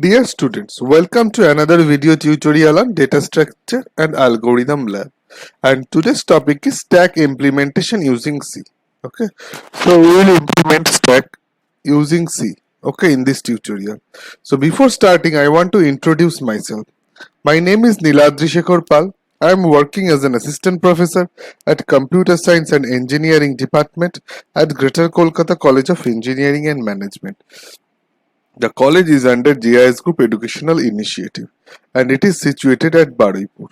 Dear students, welcome to another video tutorial on data structure and algorithm lab. And today's topic is stack implementation using C. Okay, so we will implement stack using C. Okay, in this tutorial. So before starting, I want to introduce myself. My name is Niladri Shekhar Pal. I am working as an assistant professor at Computer Science and Engineering Department at Greater Kolkata College of Engineering and Management. The college is under GIS Group Educational Initiative and it is situated at Baraipur.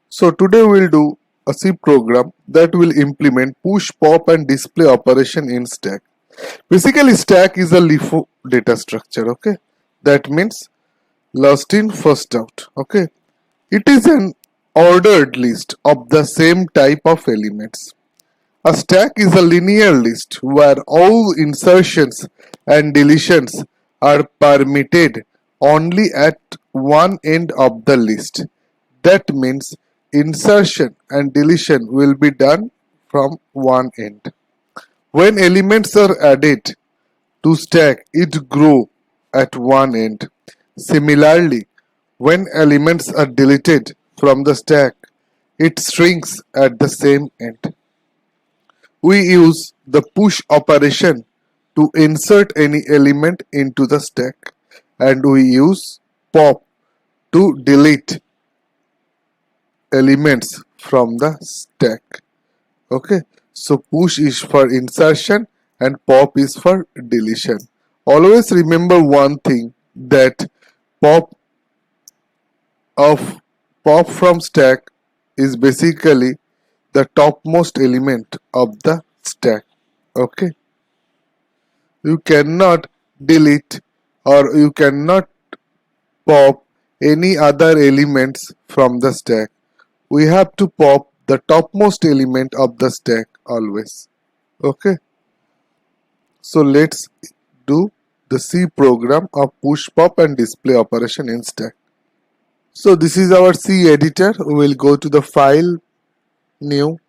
So today we will do a C program that will implement push, pop and display operation in stack. Basically stack is a LIFO data structure, okay? That means last in first out, okay? It is an ordered list of the same type of elements. A stack is a linear list where all insertions and deletions are permitted only at one end of the list. That means insertion and deletion will be done from one end. When elements are added to stack, it grows at one end. Similarly, when elements are deleted from the stack, it shrinks at the same end. We use the push operation to insert any element into the stack, and we use pop to delete elements from the stack. Okay, so push is for insertion and pop is for deletion. Always remember one thing, that pop of pop from stack is basically the topmost element of the stack. Okay, you cannot delete or you cannot pop any other elements from the stack. We have to pop the topmost element of the stack always. Okay, so let's do the C program of push, pop and display operation in stack. So this is our C editor. We will go to the file, new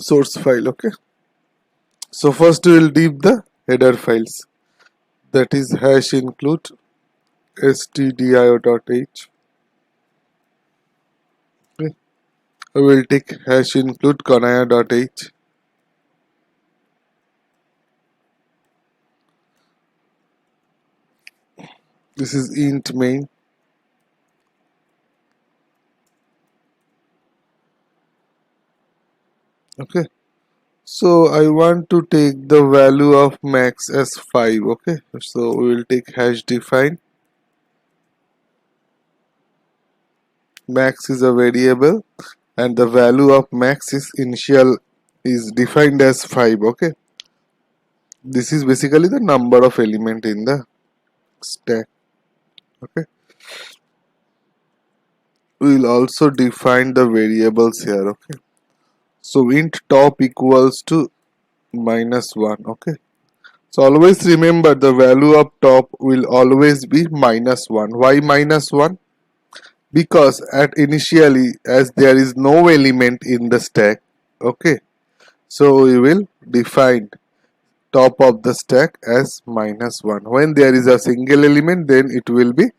source file. Okay, so first we will div the header files, that is hash include stdio.h. Okay. I will take hash include kanaya.h. This is int main. Okay, so I want to take the value of max as 5. Okay, so we will take hash define. Max is a variable and the value of max is initial is defined as 5. Okay, this is basically the number of element in the stack. Okay, we will also define the variables here. Okay, so int top equals to -1. Okay, so always remember the value of top will always be -1. Why -1? Because at initially, as there is no element in the stack, okay, so we will define top of the stack as -1. When there is a single element, then it will be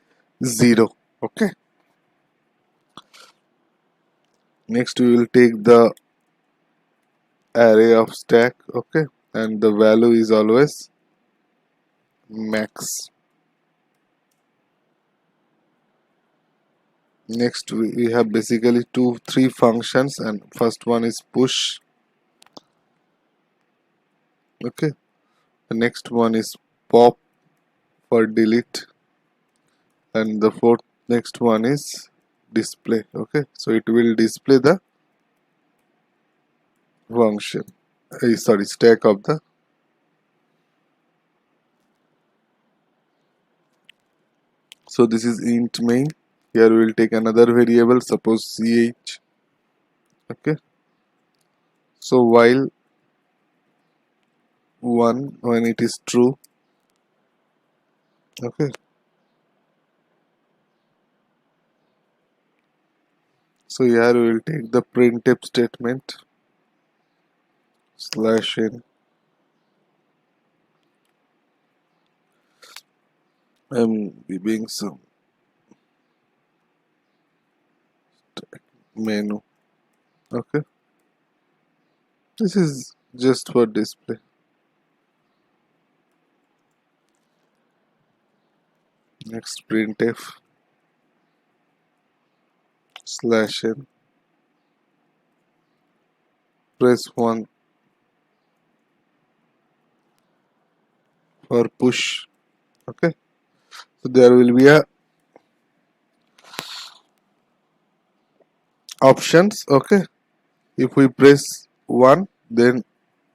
0. Okay, next we will take the array of stack. Okay, and the value is always max. Next we have basically three functions, and first one is push. Okay, the next one is pop for delete, and the next one is display. Okay, so it will display the function, sorry, stack of the. So this is int main. Here we will take another variable, suppose ch. Okay, so while 1, when it is true. Okay, so here we will take the printf statement /n. I'm giving some menu. Okay, this is just for display. Next printf slash n, press 1 for push. Okay, so there will be a options. Okay, if we press 1, then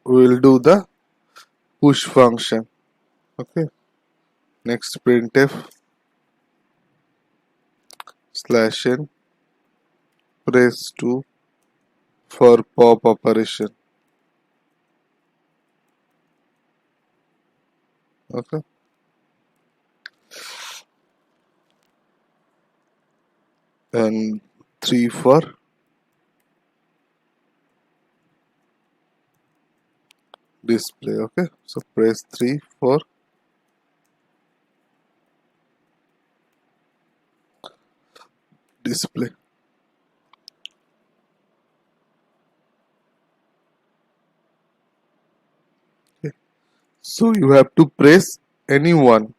we will do the push function. Okay, next printf slash n, press 2 for pop operation. Okay, and 3 for display. Okay, so press 3 for display. Okay. So you have to press any one,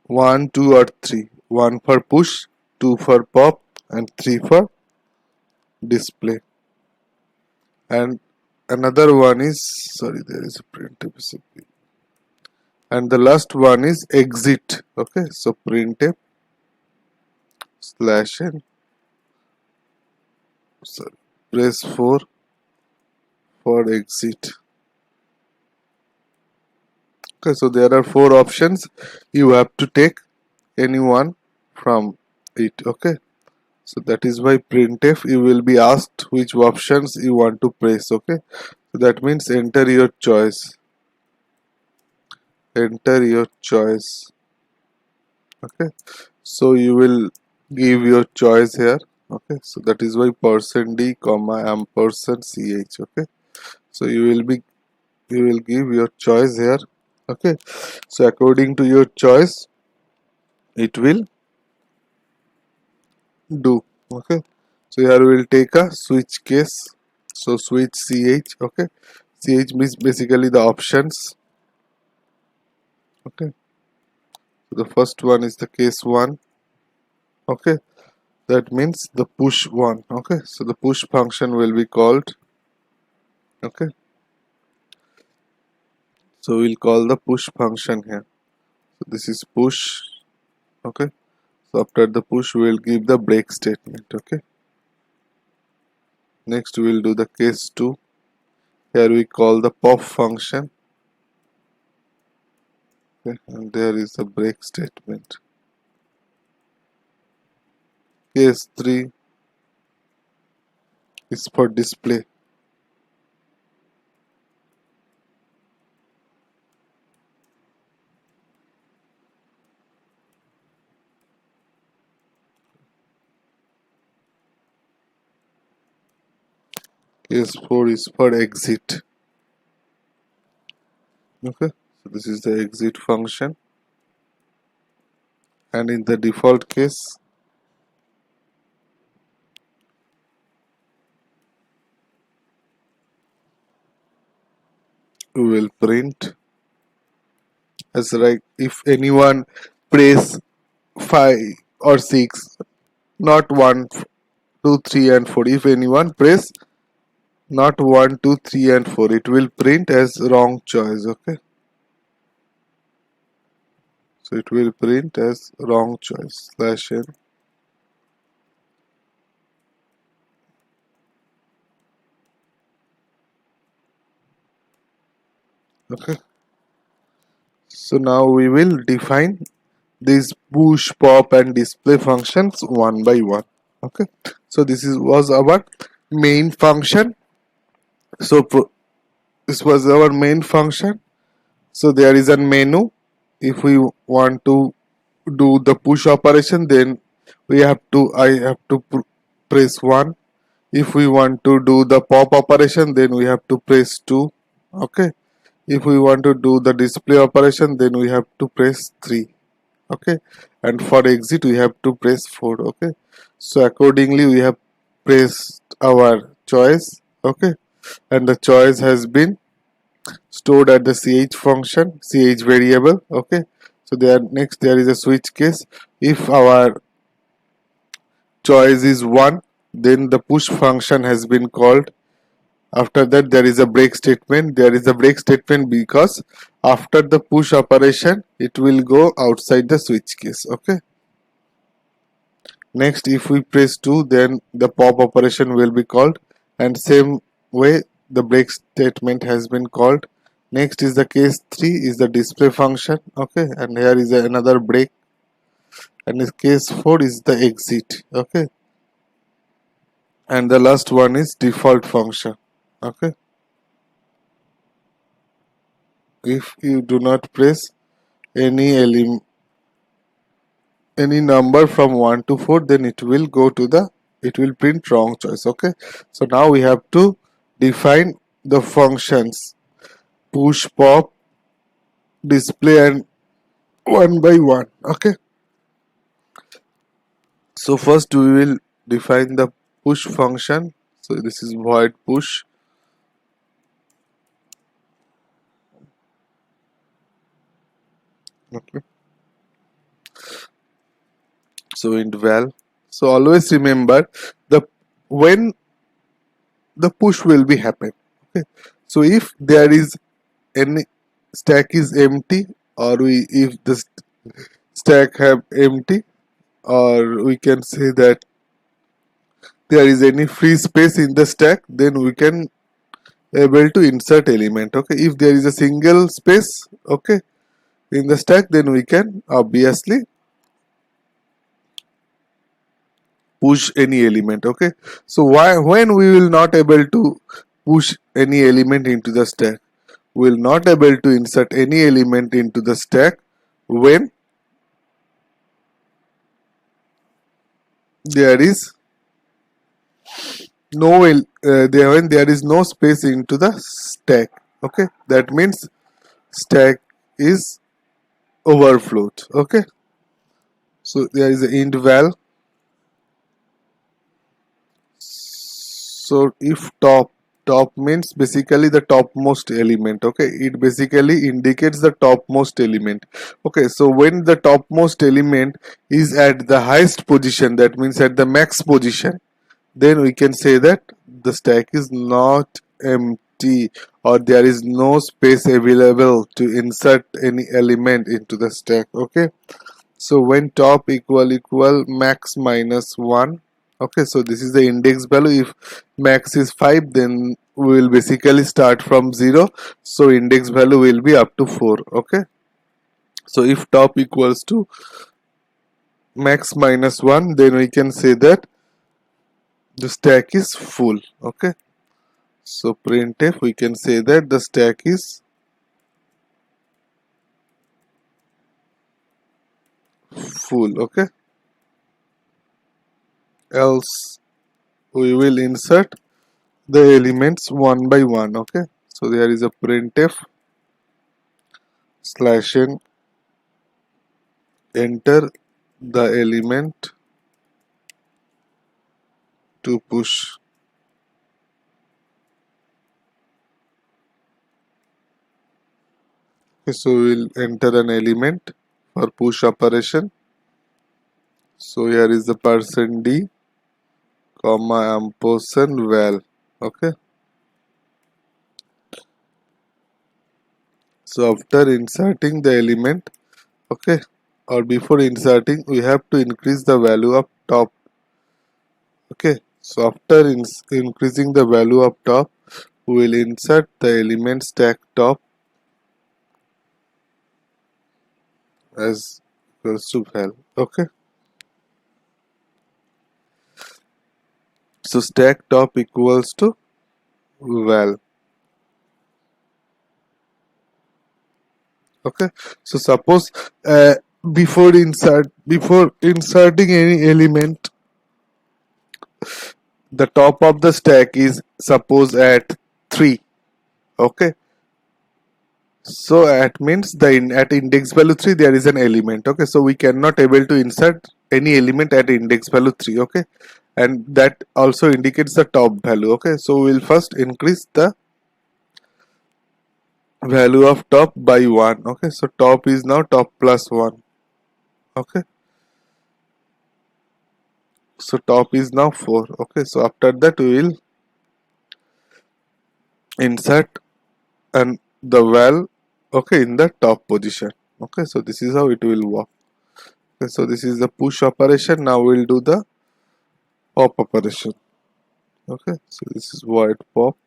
1, 2 or 3. 1 for push, 2 for pop and 3 for display. And another one is, sorry, there is a printf, and the last one is exit. Okay, so printf slash n, sorry, press 4 for exit. Okay, so there are 4 options. You have to take any one from it. Okay, so that is why printf you will be asked which options you want to press. Okay, so that means enter your choice. Enter your choice. Okay, so you will give your choice here. Okay, so that is why %d comma ampersand ch. Okay, so you will give your choice here. Okay, so according to your choice it will do. Okay, so here we will take a switch case. So switch ch. Okay, ch means basically the options. Okay, so the first one is the case 1. Okay, that means the push 1. Okay, so the push function will be called. Okay, so we'll call the push function here. So this is push. Okay, so after the push we will give the break statement. Okay, next we will do the case 2. Here we call the pop function. Okay, and there is the break statement. Case 3 is for display. Case 4 is for exit. Okay, so this is the exit function, and in the default case we will print as like if anyone press 5 or 6, not 1, 2, 3 and 4. If anyone press not 1, 2, 3 and 4, it will print as wrong choice. Okay, so it will print as wrong choice slash n. Okay, so now we will define these push, pop and display functions one by one. Okay, so was our main function. So this was our main function. So there is a menu. If we want to do the push operation, then I have to press 1. If we want to do the pop operation, then we have to press 2. Okay, if we want to do the display operation, then we have to press 3. okay, and for exit we have to press 4, okay. So accordingly we have pressed our choice, okay, and the choice has been stored at the ch function, ch variable, okay. So there is a switch case. If our choice is 1, then the push function has been called. After that there is a break statement. There is a break statement because after the push operation it will go outside the switch case, okay. Next, if we press 2, then the pop operation will be called, and same way the break statement has been called. Next is the case 3 is the display function, okay, and here is another break, and this case 4 is the exit, okay, and the last one is default function, okay. If you do not press any any number from 1 to 4, then it will print wrong choice, okay. So now we have to define the functions push, pop, display, and one by one, okay. So first we will define the push function. So this is void push, okay. So int val. So always remember the when the push will be happen, okay. So if there is any stack is empty, or if the stack have empty, or we can say that there is any free space in the stack, then we can able to insert element, okay. If there is a single space, okay, in the stack, then we can obviously push any element, okay. So when we will not able to push any element into the stack, we will not able to insert any element into the stack when there is when there is no space into the stack, okay. That means stack is overflowed, okay. So there is an int val. So if top means basically the topmost element, okay. It basically indicates the topmost element, okay. So when the topmost element is at the highest position, that means at the max position, then we can say that the stack is not empty, or there is no space available to insert any element into the stack, okay. So when top equal max minus 1, okay, so this is the index value. If max is 5, then we will basically start from 0, so index value will be up to 4, okay. So if top equals to max minus 1, then we can say that the stack is full, okay. So printf, we can say that the stack is full, okay. Else we will insert the elements one by one, okay. So there is a printf /n, enter the element to push, okay. So we will enter an element for push operation. So here is the %d comma ampersand val, okay. So after inserting the element, okay, or before inserting, we have to increase the value of top, okay. So after increasing the value of top, we will insert the element stack top as equals to val, okay. So stack top equals to val, okay. So suppose before inserting any element, the top of the stack is suppose at 3, okay. So that means at index value 3 there is an element. Okay, so we cannot able to insert any element at index value 3. Okay, and that also indicates the top value. Okay, so we'll first increase the value of top by 1. Okay, so top is now top plus 1. Okay, so top is now 4. Okay, so after that we will insert and the val, okay, in the top position. Okay, so this is how it will work. Okay, so this is the push operation. Now we'll do the pop operation. Okay, so this is void pop.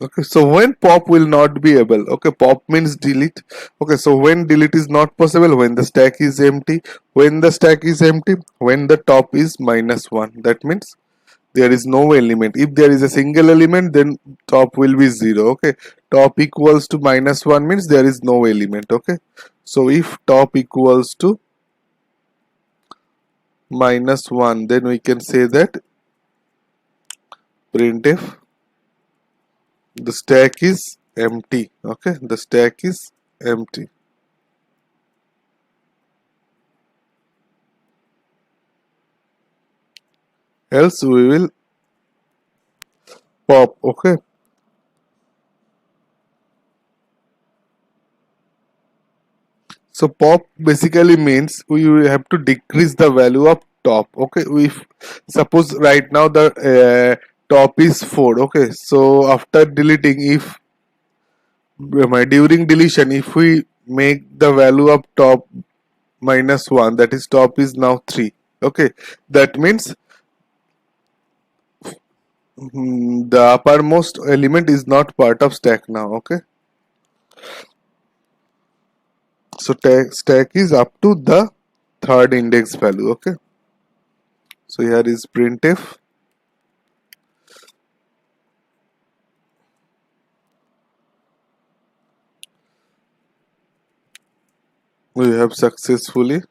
Okay, so when pop will not be able, okay, pop means delete. Okay, so when delete is not possible, when the stack is empty, when the stack is empty, when the top is -1, that means there is no element. If there is a single element, then top will be 0. Okay, top equals to -1 means there is no element. Okay, so if top equals to -1, then we can say that printf the stack is empty. Okay, the stack is empty. Else we will pop. Okay, so pop basically means we will have to decrease the value of top. Okay, if suppose right now the top is 4. Okay, so after deleting, if during deletion, if we make the value of top -1, that is top is now 3. Okay, that means the uppermost element is not part of stack now. Okay, so stack is up to the third index value. Okay, so here is printf. We have successfully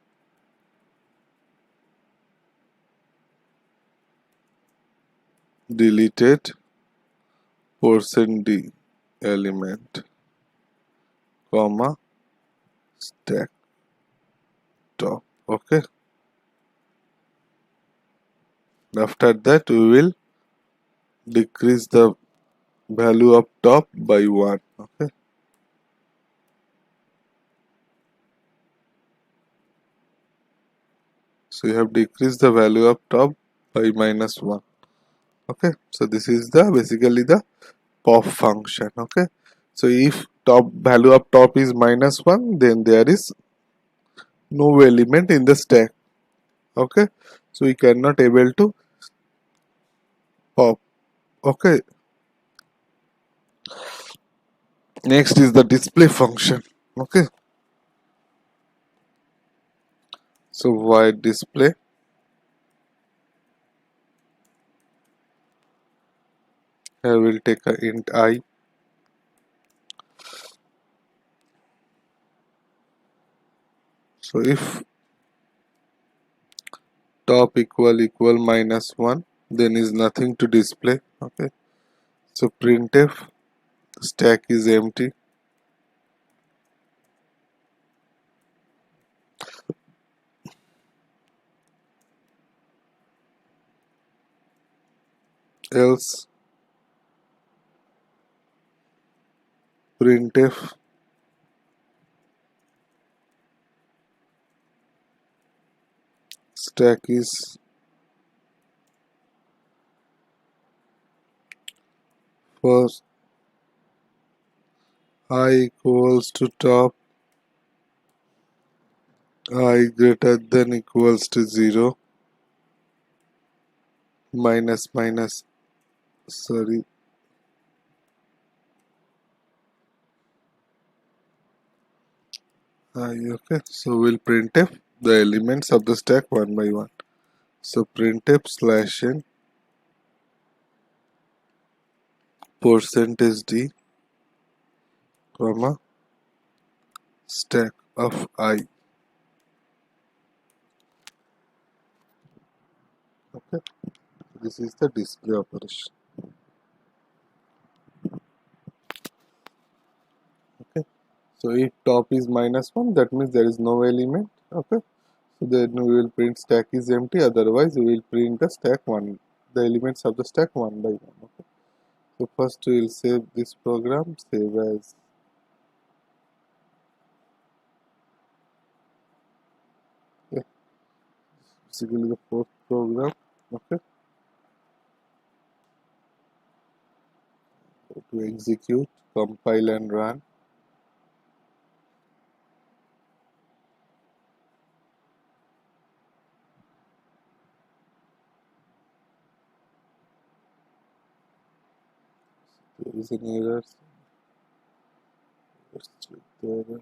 deleted %d element, comma, stack top. Okay, after that we will decrease the value of top by 1. Okay, so you have decreased the value of top by -1. Okay, so this is the basically the pop function. Okay, so if top value of top is -1, then there is no element in the stack. Okay, so we cannot able to pop. Okay, next is the display function. Okay, so void display, I will take a int I. So if top equal -1, then is nothing to display. Okay, so printf stack is empty, else printf stack is first I equals to top, I greater than equals to 0, minus minus, sorry, I. Okay, so we'll printf the elements of the stack one by one. So printf slash n %d, comma, stack of I. Okay, this is the display operation. Okay, so if top is -1, that means there is no element. Okay, so then we will print stack is empty, otherwise we will print the stack one, the elements of the stack one by one. Okay, so first we will save this program, save as. Okay, basically the fourth program. Okay, to execute, compile and run. There is an error. Let's check the error.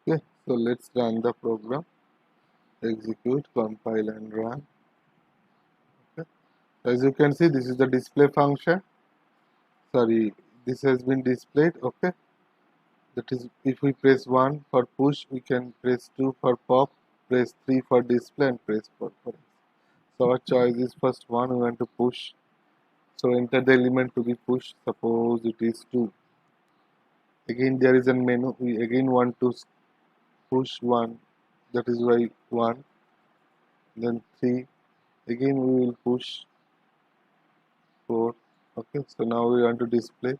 Okay, so let's run the program. Execute, compile and run. Okay. As you can see, this is the display function. Sorry, this has been displayed. Okay, that is, if we press 1 for push, we can press 2 for pop, press 3 for display and press 4 for. So our choice is first one, we want to push. So enter the element to be pushed. Suppose it is 2. Again there is a menu. We again want to push 1. That is why 1. Then 3. Again we will push 4. Okay, so now we want to display.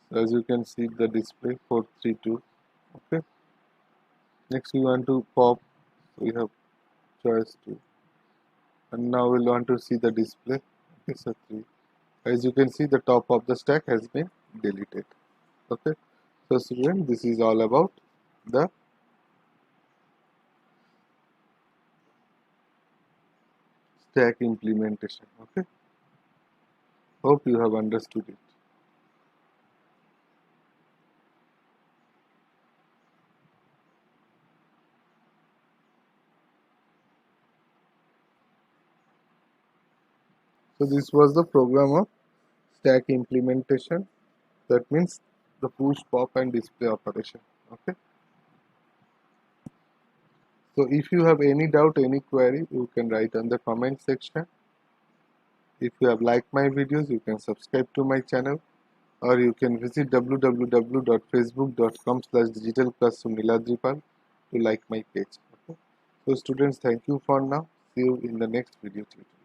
So as you can see the display 432. Okay, next we want to pop. So we have choice 2. And now we'll want to see the display. Okay, so 3. As you can see, the top of the stack has been deleted. Okay, so student, this is all about the stack implementation. Okay, hope you have understood it. So this was the program of stack implementation. That means the push, pop and display operation. Okay, so if you have any doubt, any query, you can write on the comment section. If you have liked my videos, you can subscribe to my channel, or you can visit www.facebook.com/digitalclassroom Niladripal to like my page. Okay? So students, thank you for now. See you in the next video tutorial.